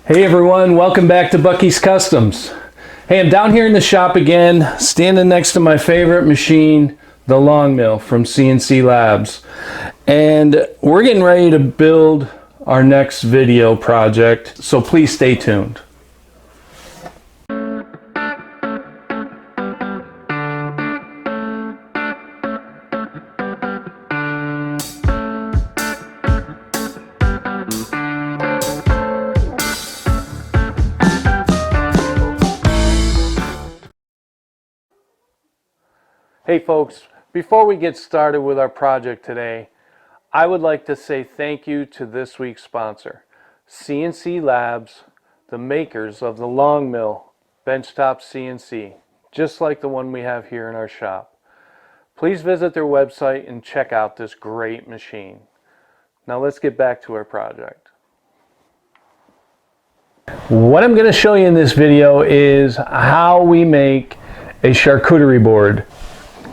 Hey everyone, welcome back to Bucky's Customs. Hey, I'm down here in the shop again, standing next to my favorite machine, the Longmill from Sienci Labs. And we're getting ready to build our next video project, so please stay tuned. Hey folks, before we get started with our project today, I would like to say thank you to this week's sponsor, Sienci Labs, the makers of the Longmill benchtop CNC, just like the one we have here in our shop. Please visit their website and check out this great machine. Now let's get back to our project. What I'm going to show you in this video is how we make a charcuterie board.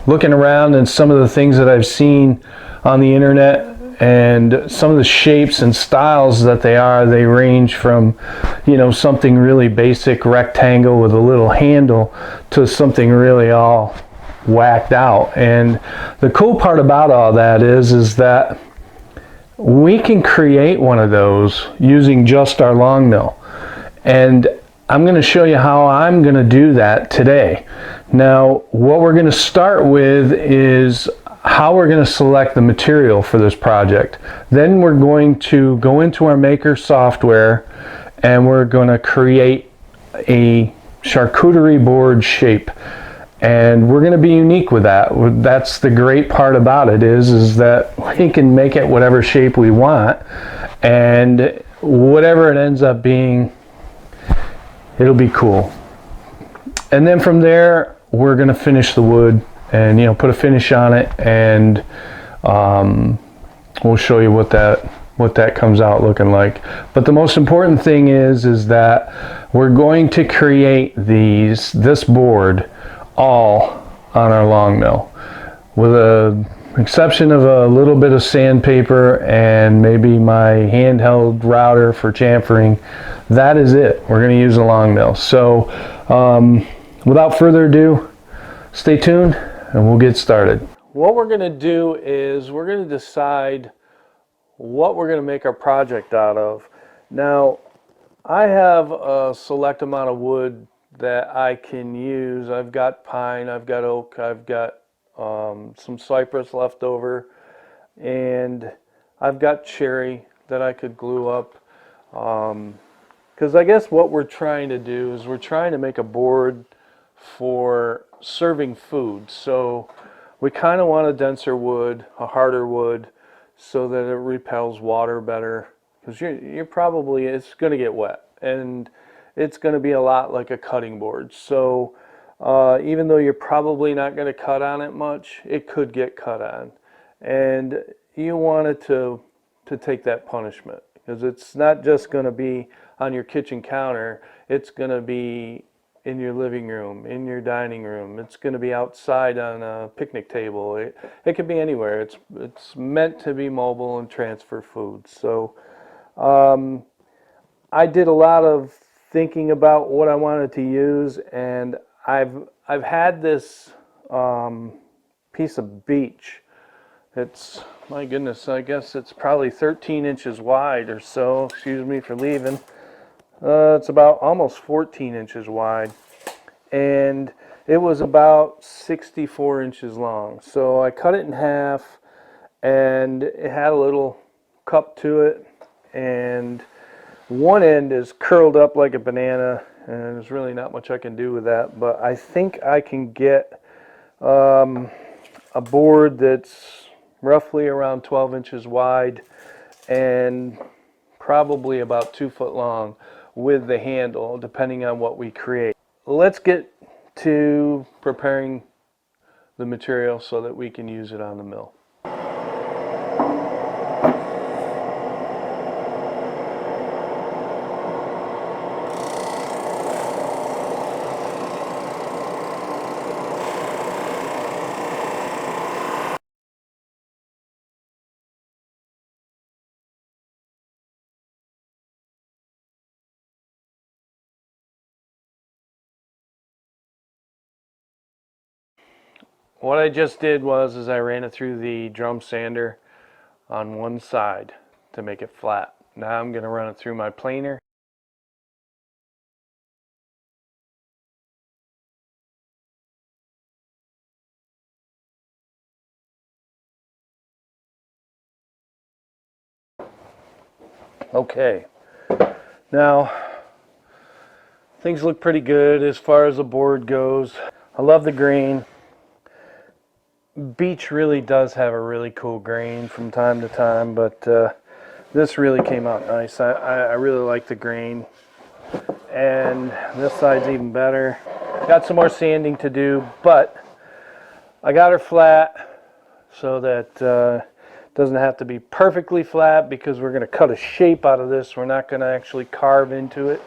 Looking around and some of the things that I've seen on the internet and some of the shapes and styles that they range from, you know, something really basic rectangle with a little handle to something really all whacked out. And the cool part about all that is that we can create one of those using just our long mill. And I'm going to show you how I'm going to do that today. Now, what we're going to start with is how we're going to select the material for this project. Then we're going to go into our Maker software and we're going to create a charcuterie board shape. And we're going to be unique with that. That's the great part about it is that we can make it whatever shape we want, and whatever it ends up being, it'll be cool. And then from there we're going to finish the wood and, you know, put a finish on it, and we'll show you what that comes out looking like. But the most important thing is that we're going to create this board all on our long mill, with the exception of a little bit of sandpaper and maybe my handheld router for chamfering. That is it. We're going to use a long mill. So without further ado, stay tuned and we'll get started. What we're going to do is we're going to decide what we're going to make our project out of. Now, I have a select amount of wood that I can use. I've got pine, I've got oak, I've got some cypress left over, and I've got cherry that I could glue up. Because I guess what we're trying to do is we're trying to make a board for serving food. So we kind of want a denser wood, a harder wood, so that it repels water better. Because you're probably, it's going to get wet, and it's going to be a lot like a cutting board. So even though you're probably not going to cut on it much, it could get cut on. And you want it to take that punishment, because it's not just going to be on your kitchen counter. It's going to be in your living room, in your dining room. It's going to be outside on a picnic table. It could be anywhere. It's meant to be mobile and transfer food. So I did a lot of thinking about what I wanted to use, and I've had this piece of beech. It's, my goodness, I guess it's probably 13 inches wide or so. Excuse me for leaving. It's about almost 14 inches wide, and it was about 64 inches long. So I cut it in half, and it had a little cup to it, and one end is curled up like a banana, and there's really not much I can do with that. But I think I can get a board that's roughly around 12 inches wide and probably about 2 foot long with the handle, depending on what we create. Let's get to preparing the material so that we can use it on the mill. what I just did was I ran it through the drum sander on one side to make it flat. Now I'm going to run it through my planer. Okay, now things look pretty good as far as the board goes. I love the grain. Beech really does have a really cool grain from time to time, but this really came out nice. I really like the grain. And this side's even better. Got some more sanding to do, but I got her flat so that it doesn't have to be perfectly flat, because we're going to cut a shape out of this. We're not going to actually carve into it,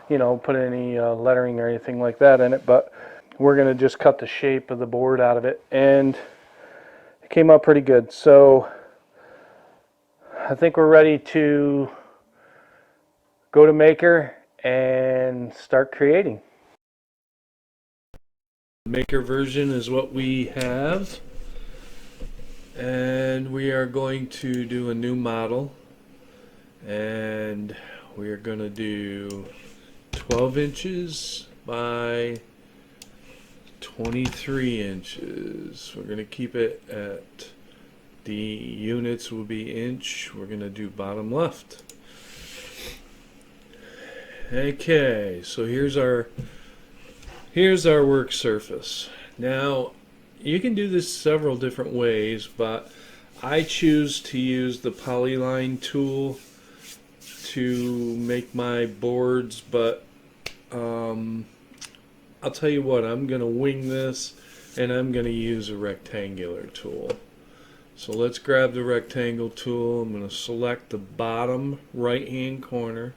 you know, put any lettering or anything like that in it, but we're going to just cut the shape of the board out of it, and it came out pretty good. So I think we're ready to go to Maker and start creating. Maker version is what we have, and we are going to do a new model, and we are going to do 12 inches by 23 inches. We're going to keep it at, the units will be inch. We're going to do bottom left. Okay, so here's our work surface. Now you can do this several different ways, but I choose to use the polyline tool to make my boards, but I'll tell you what, I'm going to wing this, and I'm going to use a rectangular tool. So let's grab the rectangle tool. I'm going to select the bottom right hand corner,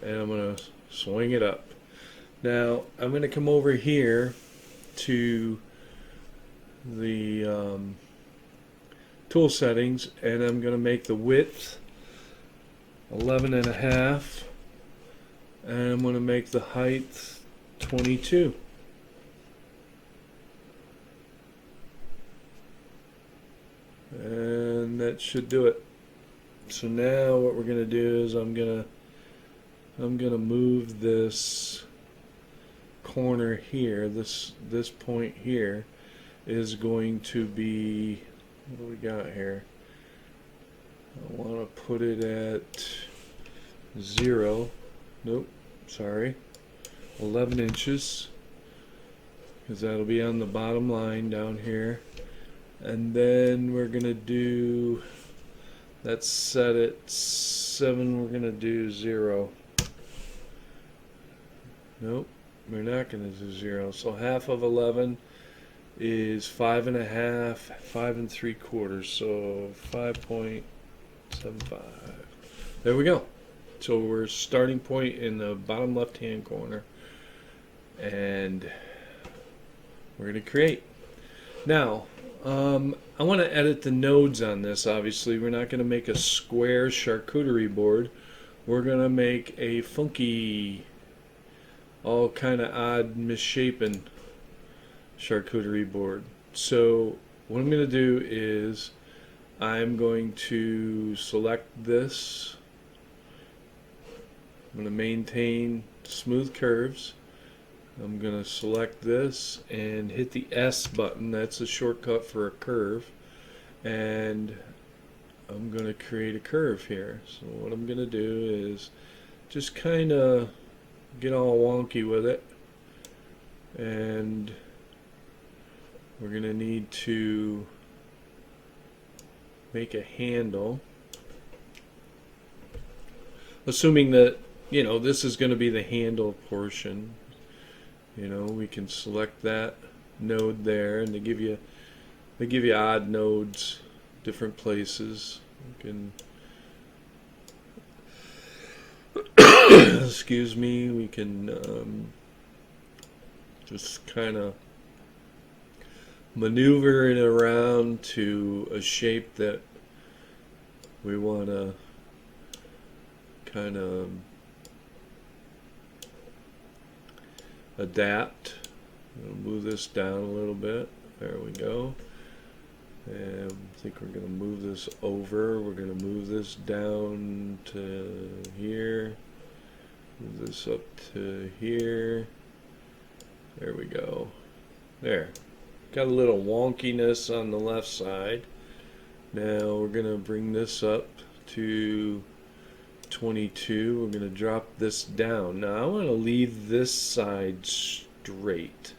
and I'm going to swing it up. Now I'm going to come over here to the tool settings, and I'm going to make the width 11.5, and I'm going to make the height 22. And that should do it. So now what we're going to do is I'm going to move this corner here. This point here is going to be, what do we got here? I want to put it at 0. Nope, sorry. 11 inches, because that'll be on the bottom line down here. And then we're gonna do, that's set at 7, we're gonna do 0. Nope, we're not gonna do 0. So half of 11 is 5.5, 5 3/4, so 5.75. There we go. So we're starting point in the bottom left hand corner, and we're going to create. Now I want to edit the nodes on this. Obviously we're not going to make a square charcuterie board. We're going to make a funky, all kind of odd misshapen charcuterie board. So what I'm going to do is I'm going to select this. I'm going to maintain smooth curves. I'm going to select this and hit the S button. That's a shortcut for a curve. And I'm going to create a curve here. So what I'm going to do is just kind of get all wonky with it. And we're going to need to make a handle. Assuming that, you know, this is going to be the handle portion. You know, we can select that node there, and they give you odd nodes, different places. You can excuse me, we can just kind of maneuver it around to a shape that we want to kind of adapt. I'll move this down a little bit. There we go. And I think we're going to move this over. We're going to move this down to here. Move this up to here. There we go. There. Got a little wonkiness on the left side. Now we're going to bring this up to 22. We're going to drop this down. Now I want to leave this side straight.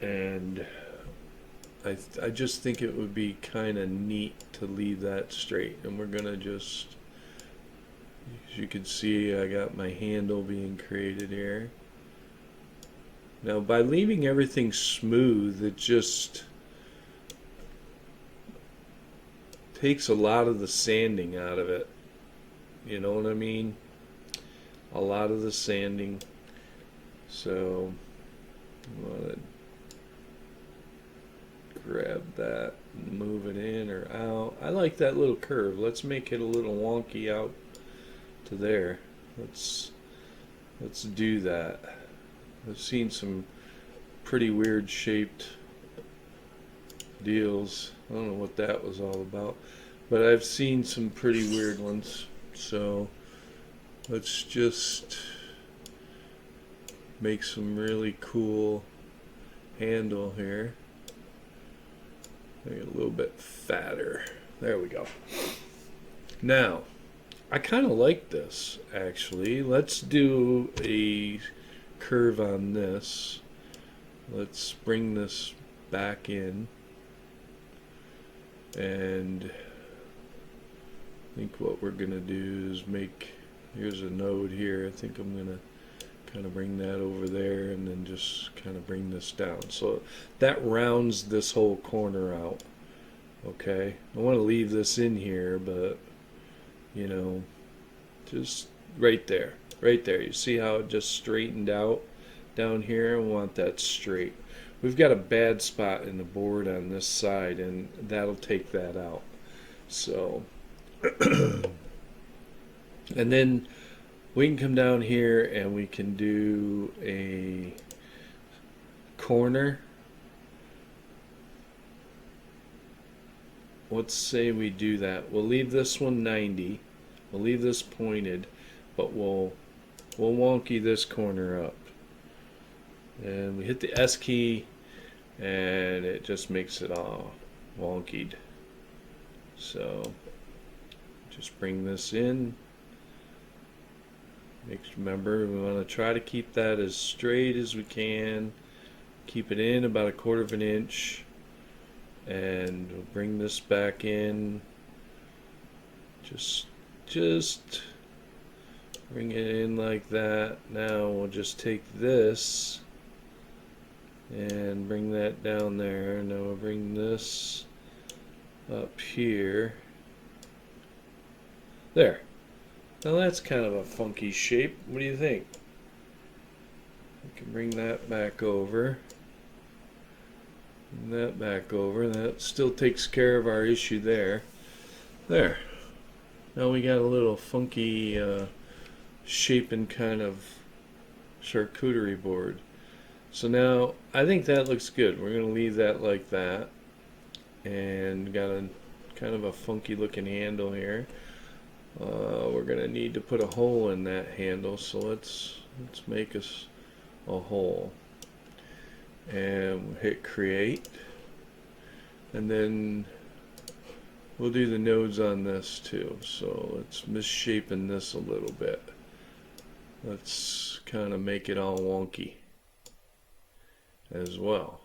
And I just think it would be kind of neat to leave that straight. And we're going to just, as you can see, I got my handle being created here. Now by leaving everything smooth, it just takes a lot of the sanding out of it. You know what I mean? A lot of the sanding. So I want to grab that and move it in or out. I like that little curve. Let's make it a little wonky out to there. Let's do that. I've seen some pretty weird shaped deals. I don't know what that was all about, but I've seen some pretty weird ones. So let's just make some really cool handle here. Make it a little bit fatter. There we go. Now, I kind of like this actually. Let's do a curve on this. Let's bring this back in, and I think what we're gonna do is make, here's a node here. I think I'm gonna kind of bring that over there and then just kind of bring this down. So that rounds this whole corner out. Okay, I want to leave this in here, but you know, just right there. Right there. You see how it just straightened out down here? I want that straight. We've got a bad spot in the board on this side, and that'll take that out. So, and then we can come down here and we can do a corner. Let's say we do that. We'll leave this one 90. We'll leave this pointed, but we'll wonky this corner up. And we hit the S key and it just makes it all wonkied. So just bring this in. Remember, we want to try to keep that as straight as we can. Keep it in about 1/4 of an inch. And we'll bring this back in. Just bring it in like that. Now we'll just take this and bring that down there. Now we'll bring this up here. There. Now that's kind of a funky shape. What do you think? We can bring that back over. Bring that back over. That still takes care of our issue there. There. Now we got a little funky shaping kind of charcuterie board. So now I think that looks good. We're going to leave that like that. And got a kind of a funky looking handle here. We're going to need to put a hole in that handle, so let's make us a hole. And we'll hit create. And then we'll do the nodes on this too. So let's misshapen this a little bit. Let's kind of make it all wonky as well.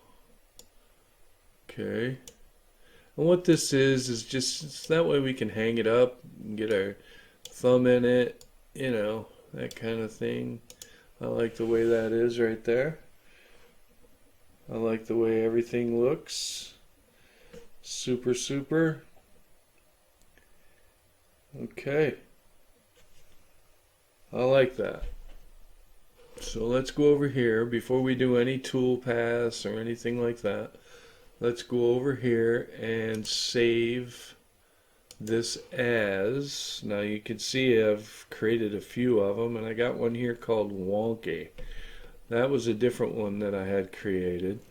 Okay. And what this is just that way we can hang it up and get our thumb in it, you know, that kind of thing. I like the way that is right there. I like the way everything looks. Super, super. Okay. I like that. So let's go over here before we do any tool paths or anything like that. Let's go over here and save this as. Now you can see I've created a few of them, and I got one here called wonky. That was a different one that I had created.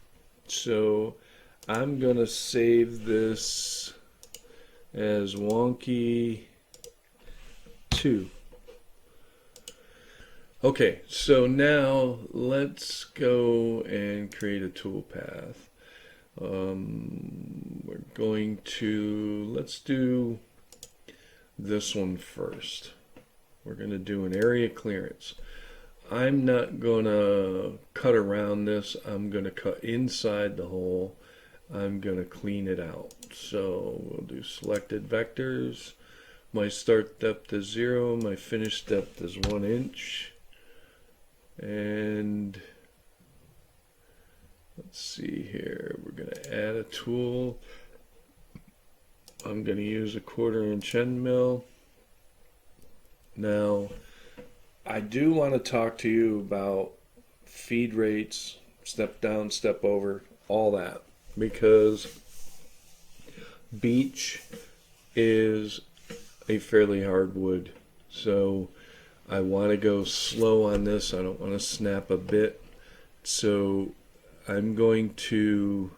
So I'm gonna save this as wonky 2. Okay, so now let's go and create a toolpath. We're going to, let's do this one first. We're going to do an area clearance. I'm not going to cut around this. I'm going to cut inside the hole. I'm going to clean it out. So we'll do selected vectors. My start depth is 0. My finish depth is 1 inch. And let's see here. We're going to add a tool. I'm going to use a 1/4 inch end mill. Now, I do want to talk to you about feed rates, step down, step over, all that, because beech is a fairly hard wood. So I want to go slow on this. I don't want to snap a bit. So I'm going to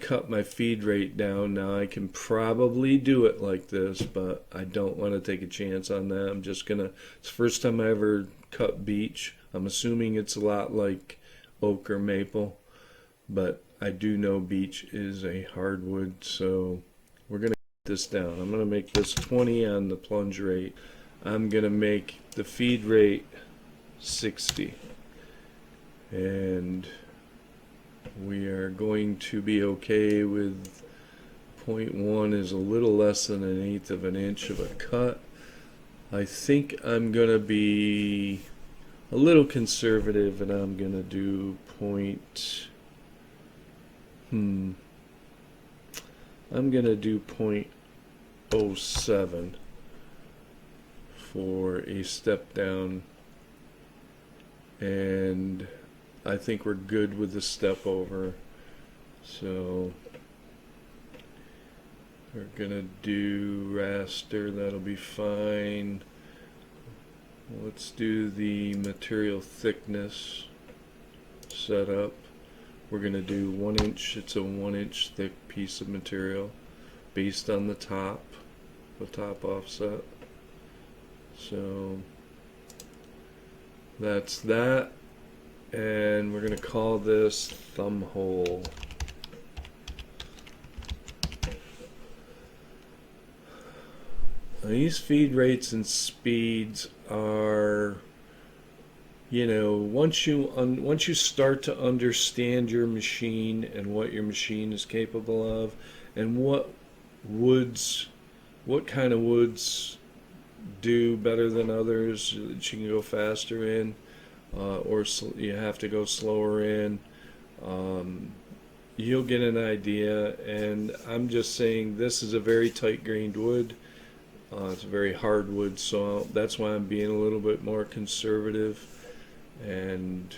cut my feed rate down. Now I can probably do it like this, but I don't want to take a chance on that. I'm just gonna, it's the first time I ever cut beech. I'm assuming it's a lot like oak or maple, but I do know beech is a hardwood, so we're gonna cut this down. I'm gonna make this 20 on the plunge rate. I'm gonna make the feed rate 60, and we are going to be okay with 0.1 is a little less than 1/8 of an inch of a cut. I think I'm gonna be a little conservative, and I'm gonna do I'm gonna do 0.07 for a step down, and I think we're good with the step over. So we're gonna do raster, that'll be fine. Let's do the material thickness setup. We're gonna do 1 inch. It's a 1 inch thick piece of material based on the top offset. So that's that, and we're gonna call this thumb hole. Now, these feed rates and speeds are, you know, once you start to understand your machine and what your machine is capable of, and what kind of woods do better than others that you can go faster in, or you have to go slower in, you'll get an idea. And I'm just saying, this is a very tight grained wood. It's a very hard wood, so that's why I'm being a little bit more conservative. And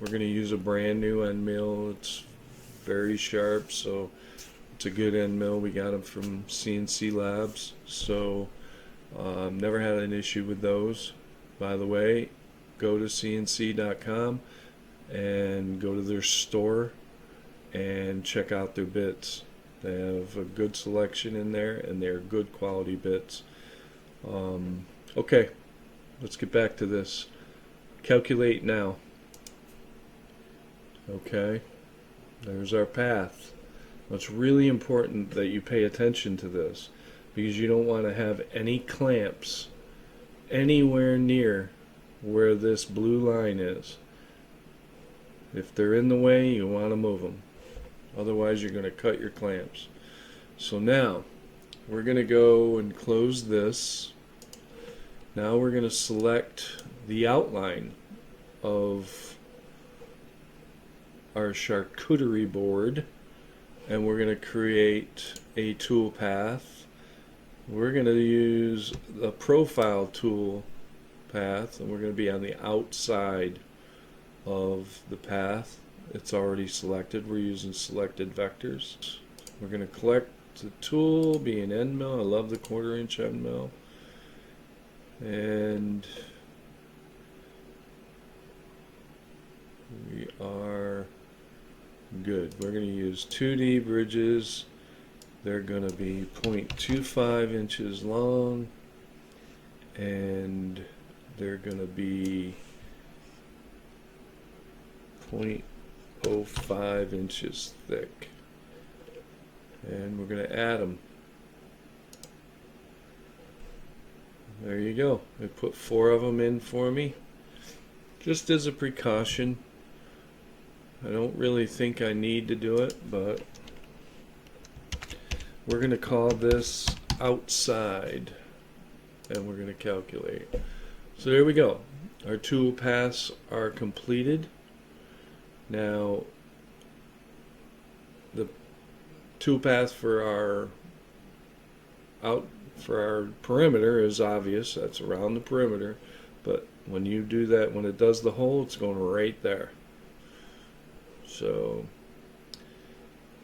we're going to use a brand new end mill. It's very sharp, so it's a good end mill. We got them from Sienci Labs, so never had an issue with those. By the way, go to sienci.com and go to their store and check out their bits. They have a good selection in there, and they're good quality bits. Okay, let's get back to this. Calculate now. Okay, there's our path. Now, it's really important that you pay attention to this, because you don't want to have any clamps anywhere near where this blue line is. If they're in the way, you want to move them. Otherwise, you're going to cut your clamps. So now, we're going to go and close this. Now we're going to select the outline of our charcuterie board, and we're going to create a tool path. We're going to use the profile tool path, and we're going to be on the outside of the path. It's already selected. We're using selected vectors. We're going to collect the tool, be an end mill. I love the 1/4 inch end mill. And are good. We're going to use 2D bridges. They're going to be 0.25 inches long, and they're going to be 0.05 inches thick. And we're going to add them. There you go. I put 4 of them in for me, just as a precaution. I don't really think I need to do it, but we're going to call this outside, and we're going to calculate. So there we go. Our tool paths are completed. Now, the tool path for our perimeter is obvious. That's around the perimeter. But when you do that, when it does the hole, it's going right there. So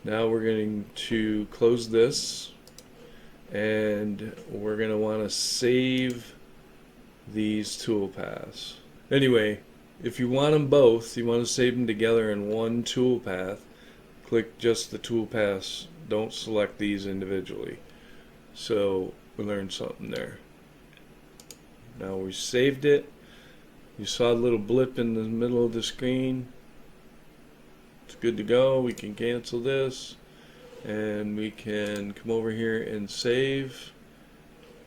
now we're going to close this, and we're going to want to save these tool paths. Anyway, if you want them both, you want to save them together in one tool path, click just the tool paths. Don't select these individually. So we learned something there. Now we saved it. You saw a little blip in the middle of the screen. It's good to go. We can cancel this, and we can come over here and save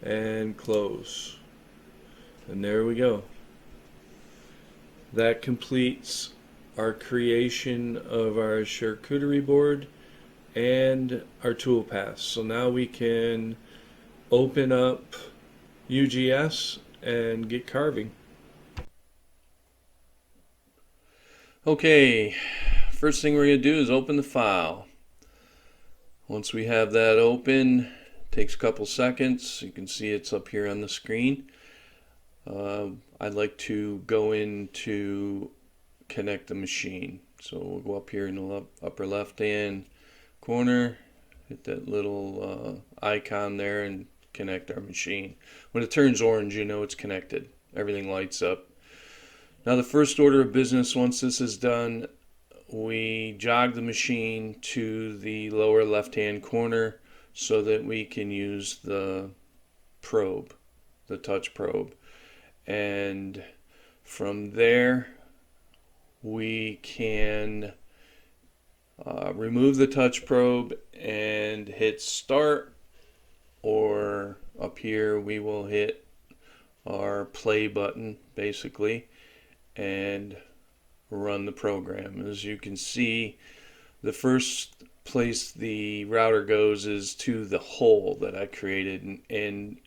and close. And there we go. That completes our creation of our charcuterie board and our tool paths. So now we can open up UGS and get carving. Okay, first thing we're going to do is open the file. Once we have that open, it takes a couple seconds. You can see it's up here on the screen. I'd like to go into connect the machine. So we'll go up here in the upper left hand corner, hit that little icon there, and connect our machine. When it turns orange, you know it's connected. Everything lights up. Now the first order of business, once this is done, we jog the machine to the lower left hand corner so that we can use the probe, the touch probe. And from there we can remove the touch probe and hit start, or up here we will hit our play button basically and run the program. As you can see, the first place the router goes is to the hole that I created, and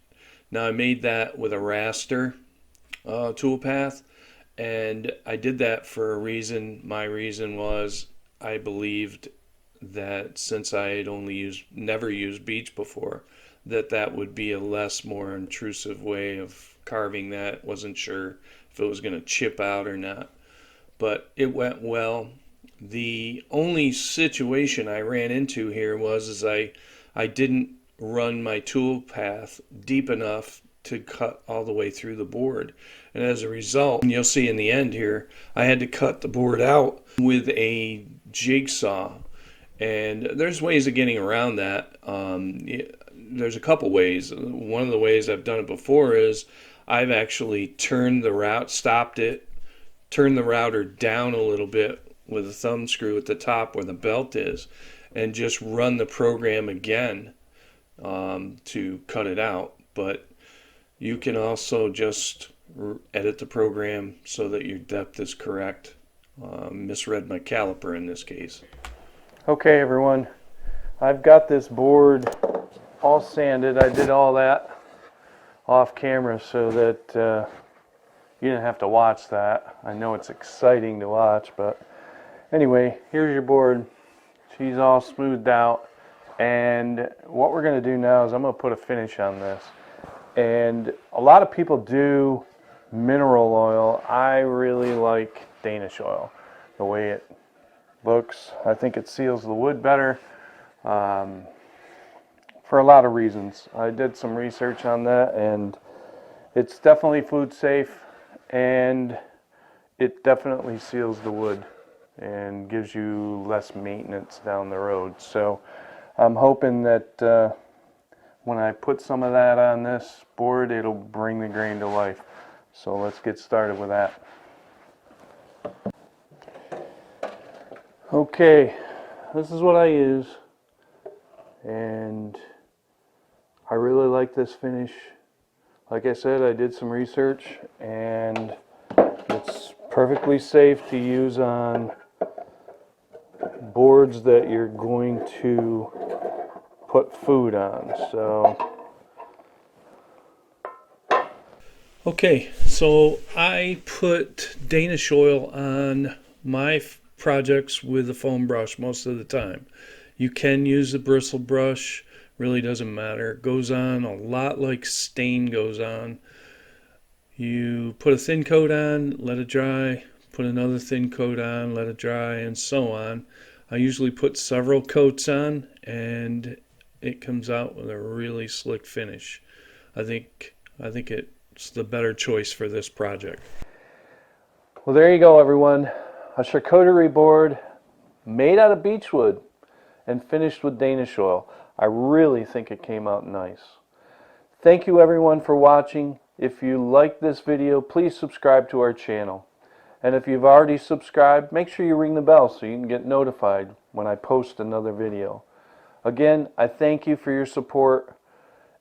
now I made that with a raster toolpath, and I did that for a reason. My reason was I believed that since I had never used beech before, that would be a more intrusive way of carving that. Wasn't sure if it was going to chip out or not, but it went well. The only situation I ran into here was I didn't run my tool path deep enough to cut all the way through the board, and as a result, you'll see in the end here, I had to cut the board out with a jigsaw. And there's ways of getting around that. There's a couple ways. One of the ways I've done it before is I've actually turned the route, stopped it, turned the router down a little bit with a thumb screw at the top where the belt is, and just run the program again to cut it out. But you can also just edit the program so that your depth is correct. Misread my caliper in this case. Okay everyone, I've got this board all sanded. I did all that off camera so that you didn't have to watch that. I know it's exciting to watch, but anyway, here's your board. She's all smoothed out, and what we're going to do now is I'm going to put a finish on this. And a lot of people do mineral oil. I really like Danish oil, the way it looks. I think it seals the wood better for a lot of reasons. I did some research on that, and it's definitely food safe, and it definitely seals the wood. and gives you less maintenance down the road. So I'm hoping that when I put some of that on this board, it'll bring the grain to life. So let's get started with that. Okay, this is what I use, and I really like this finish. Like I said, I did some research, and it's perfectly safe to use on boards that you're going to put food on. Okay, so I put Danish oil on my projects with a foam brush most of the time. You can use a bristle brush, really doesn't matter. It goes on a lot like stain goes on. You put a thin coat on, let it dry, put another thin coat on, let it dry, and so on. I usually put several coats on, and it comes out with a really slick finish. I think it's the better choice for this project. Well, there you go, everyone. A charcuterie board made out of beechwood and finished with Danish oil. I really think it came out nice. Thank you, everyone, for watching. If you like this video, please subscribe to our channel. And if you've already subscribed, make sure you ring the bell so you can get notified when I post another video. Again, I thank you for your support,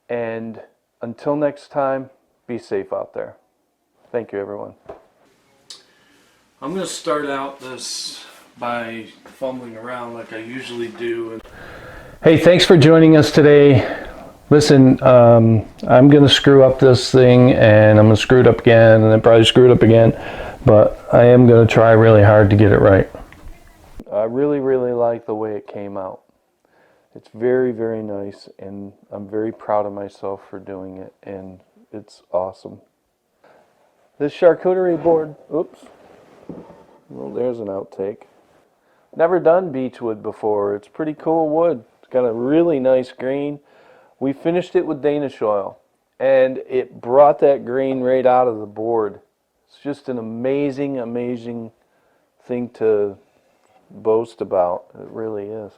and until next time, be safe out there. Thank you, everyone. I'm going to start out this by fumbling around like I usually do. Hey, thanks for joining us today. Listen, I'm going to screw up this thing, and I'm going to screw it up again, and then probably screw it up again, but I am going to try really hard to get it right. I really, really like the way it came out. It's very, very nice, and I'm very proud of myself for doing it, and it's awesome. This charcuterie board, oops, well, there's an outtake. Never done beechwood before. It's pretty cool wood. It's got a really nice grain. We finished it with Danish oil, and it brought that grain right out of the board. It's just an amazing, amazing thing to boast about. It really is.